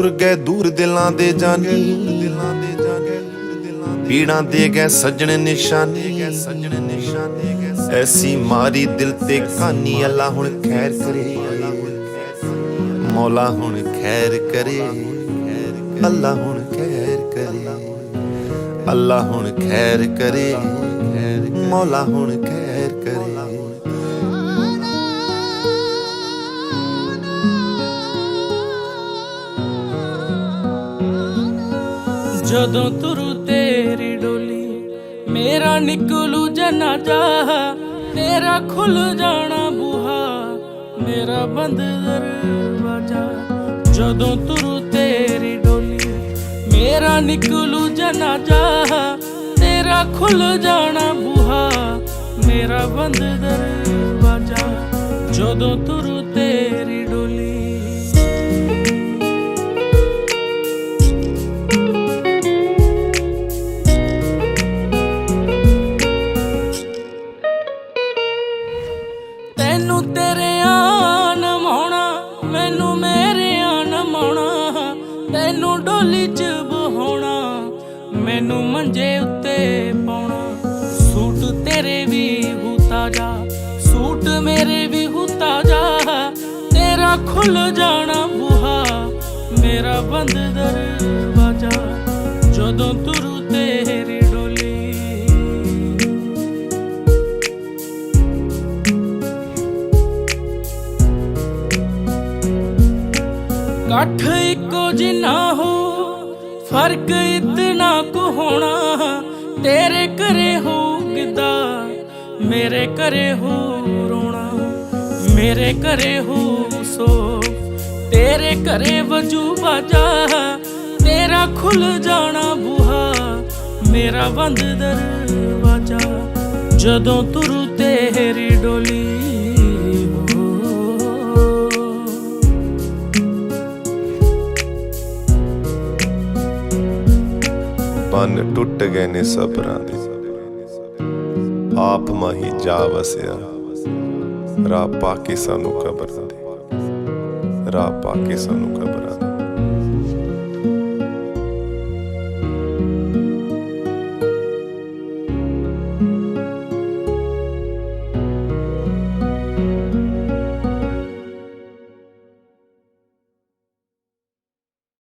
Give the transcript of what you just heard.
टुर गए दूर दिलां दे जानी, पीड़ां दे गए सजन निशानी। ऐसी मारी दिल ते कहानी, अल्लाह हुण खैर करे, मौला हुण खैर करे, अल्लाह हुण खैर करे, अल्लाह हुण खैर करे, मौला हुण खैर करे। जदों तुरू तेरी डोली मेरा निकलू जनाजा, तेरा खुल जाना बूहा मेरा बंद दरवाजा। जदों तुरू तेरी डोली मेरा निकलू जनाजा, तेरा खुल जाना बूहा मेरा बंद दरवाजा। जदों तुरू तेरी डोली तैनू तेरे आन माउणा, मैनू मेरे आन माउणा, तैनू डोली च बहाउणा, मैनू मंजे उत्ते पाउणा। सूट तेरे भी हू ताजा, सूट मेरे भी हू ताजा, तेरा खुल जाना बूहा मेरा बंद दरवाजा। जदों तुरू तेरी डोली कठ इको जिन्ना हो, फर्क इतना को होना। तेरे करे हो गिदा, मेरे करे हो रोना, मेरे करे हो सो, तेरे करे वजू बाजा। तेरा खुल जाना बूहा मेरा बंद दरवाजा। जदों तुरू तेरी डोली बन टुट गए ने सबरां दे, आप माही जा वसिया। राह पाके सानू कबरां दे, राह पाके सानू कबरां दे।